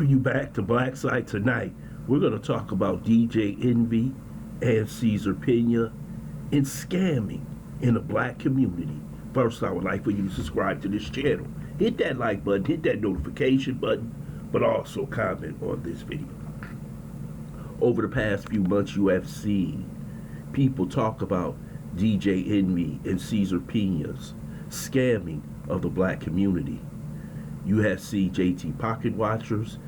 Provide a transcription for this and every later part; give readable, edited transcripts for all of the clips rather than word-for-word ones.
You back to BLACKSITE tonight. We're going to talk about DJ Envy and Cesar Pina and scamming in the black community. First, I would like for you to subscribe to this channel. Hit that like button, hit that notification button, but also comment on this video. Over the past few months, you have seen people talk about DJ Envy and Cesar Pina's scamming of the black community. You have seen JT Pocket Watchers,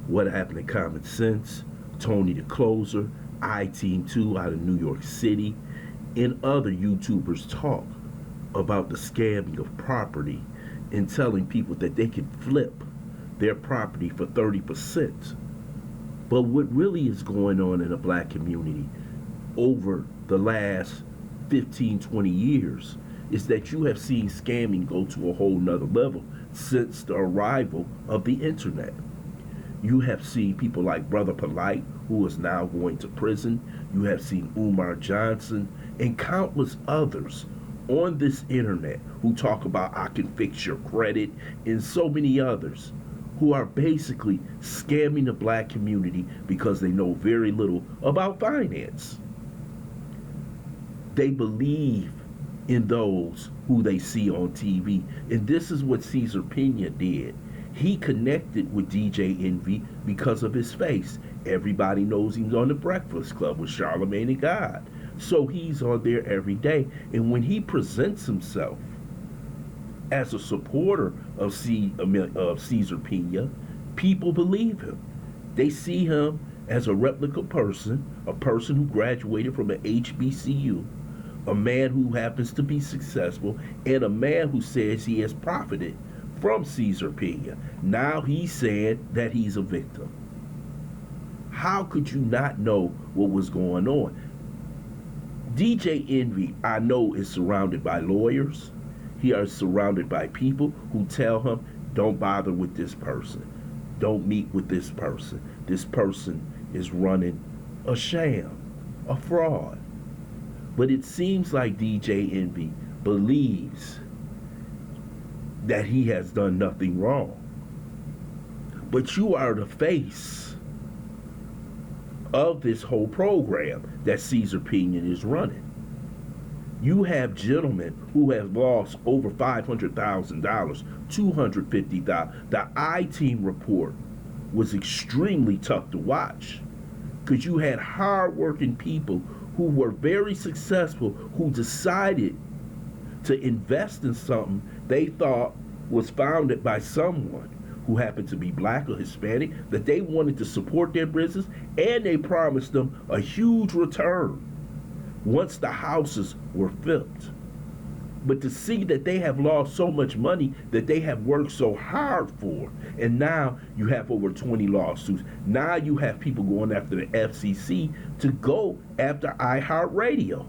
What Happened to Common Sense, Tony the Closer, I-Team 2 out of New York City, and other YouTubers talk about the scamming of property and telling people that they can flip their property for 30%. But what really is going on in the black community over the last 15, 20 years is that you have seen scamming go to a whole nother level since the arrival of the internet. You have seen people like Brother Polite, who is now going to prison. You have seen Umar Johnson and countless others on this internet who talk about I can fix your credit, and so many others who are basically scamming the black community because they know very little about finance. They believe in those who they see on TV. And this is what Cesar Pina did. He connected with DJ Envy because of his face. Everybody knows he's on the Breakfast Club with Charlamagne and God. So he's on there every day. And when he presents himself as a supporter of Cesar Pina, people believe him. They see him as a replica person, a person who graduated from an HBCU, a man who happens to be successful, and a man who says he has profited from Cesar Pina. Now he's saying that he's a victim. How could you not know what was going on? DJ Envy, I know, is surrounded by lawyers. He is surrounded by people who tell him, don't bother with this person. Don't meet with this person. This person is running a sham, a fraud. But it seems like DJ Envy believes that he has done nothing wrong. But you are the face of this whole program that Cesar Pina is running. You have gentlemen who have lost over $500,000, $250,000. The I-Team report was extremely tough to watch because you had hard-working people who were very successful, who decided to invest in something they thought was founded by someone who happened to be black or Hispanic, that they wanted to support their business, and they promised them a huge return once the houses were flipped. But to see that they have lost so much money that they have worked so hard for, and now you have over 20 lawsuits. Now you have people going after the FCC to go after iHeartRadio.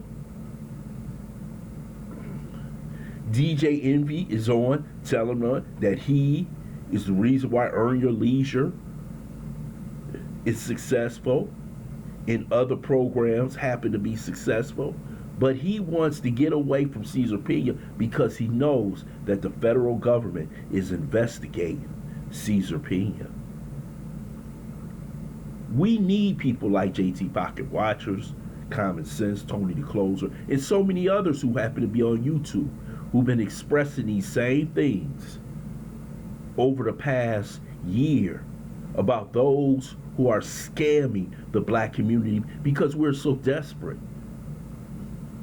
DJ Envy is on telling them that he is the reason why Earn Your Leisure is successful and other programs happen to be successful. But he wants to get away from Cesar Pina because he knows that the federal government is investigating Cesar Pina. We need people like JT Pocket Watchers, Common Sense, Tony the Closer, and so many others who happen to be on YouTube who've been expressing these same things over the past year about those who are scamming the black community because we're so desperate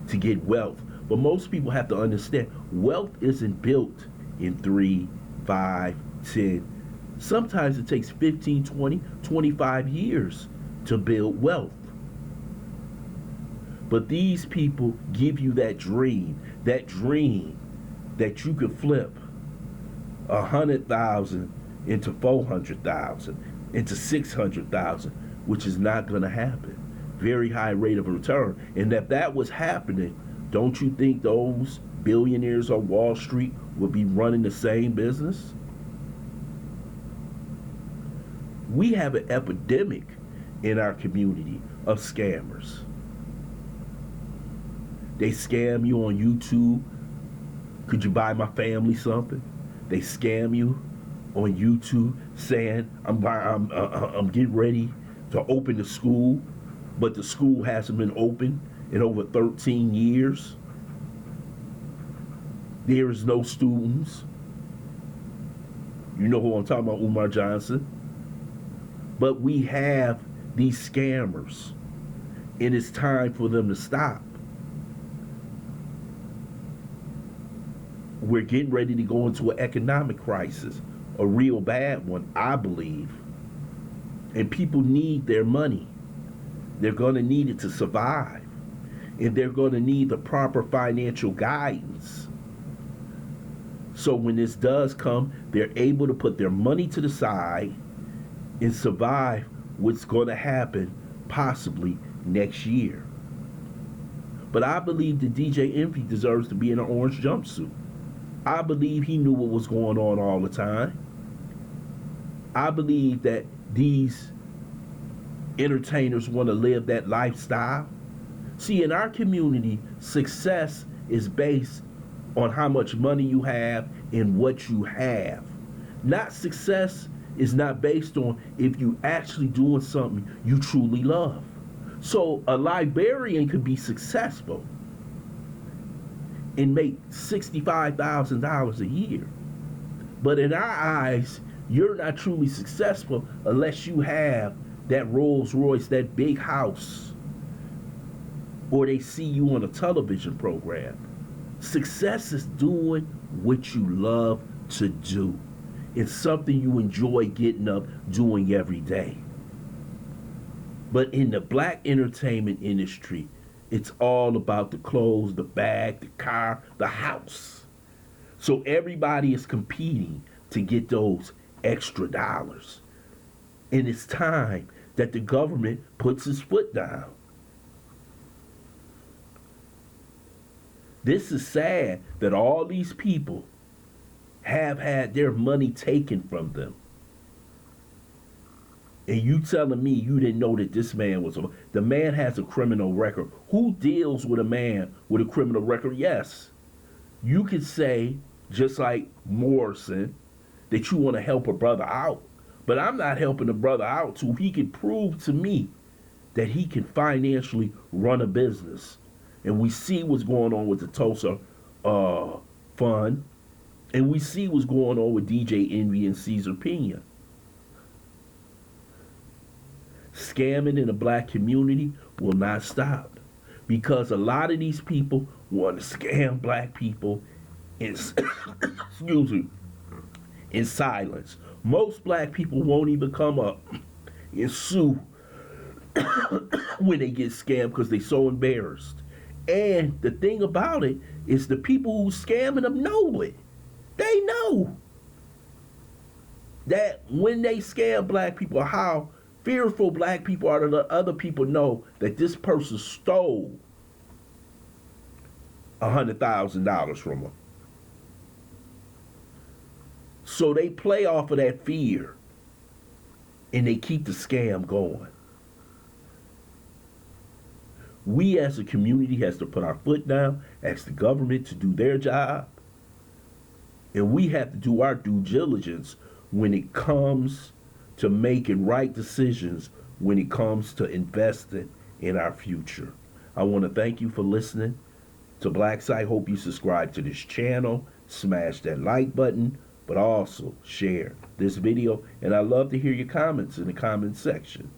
to get wealth. But most people have to understand wealth isn't built in 3, 5, 10. Sometimes it takes 15, 20, 25 years to build wealth. But these people give you that dream that you could flip 100,000 into 400,000, into 600,000, which is not going to happen. Very high rate of return. And if that was happening, don't you think those billionaires on Wall Street would be running the same business? We have an epidemic in our community of scammers. They scam you on YouTube. Could you buy my family something? They scam you on YouTube saying I'm getting ready to open the school, but the school hasn't been open in over 13 years. There is no students. You know who I'm talking about, Umar Johnson. But we have these scammers, and it's time for them to stop. We're getting ready to go into an economic crisis, a real bad one, I believe. And people need their money. They're going to need it to survive. And they're going to need the proper financial guidance. So when this does come, they're able to put their money to the side and survive what's going to happen possibly next year. But I believe that DJ Envy deserves to be in an orange jumpsuit. I believe he knew what was going on all the time. I believe that these entertainers want to live that lifestyle. See, in our community, success is based on how much money you have and what you have. Not success is not based on if you actually doing something you truly love. So a librarian could be successful and make $65,000 a year. But in our eyes, you're not truly successful unless you have that Rolls Royce, that big house, or they see you on a television program. Success is doing what you love to do. It's something you enjoy getting up doing every day. But in the black entertainment industry, it's all about the clothes, the bag, the car, the house. So everybody is competing to get those extra dollars. And it's time that the government puts its foot down. This is sad that all these people have had their money taken from them. And you telling me you didn't know that this man was the man has a criminal record. Who deals with a man with a criminal record? Yes. You could say, just like Morrison, that you want to help a brother out. But I'm not helping a brother out till he can prove to me that he can financially run a business. And we see what's going on with the Tulsa fund. And we see what's going on with DJ Envy and Cesar Pina. Scamming in the black community will not stop. Because a lot of these people want to scam black people in, excuse me, in silence. Most black people won't even come up and sue when they get scammed because they're so embarrassed. And the thing about it is the people who scamming them know it. They know that when they scam black people, how fearful black people are to let other people know that this person stole $100,000 from them. So they play off of that fear and they keep the scam going. We as a community has to put our foot down, ask the government to do their job, and we have to do our due diligence when it comes to making right decisions, when it comes to investing in our future. I want to thank you for listening to BLACKSITE. Hope you subscribe to this channel, smash that like button, but also share this video. And I love to hear your comments in the comment section.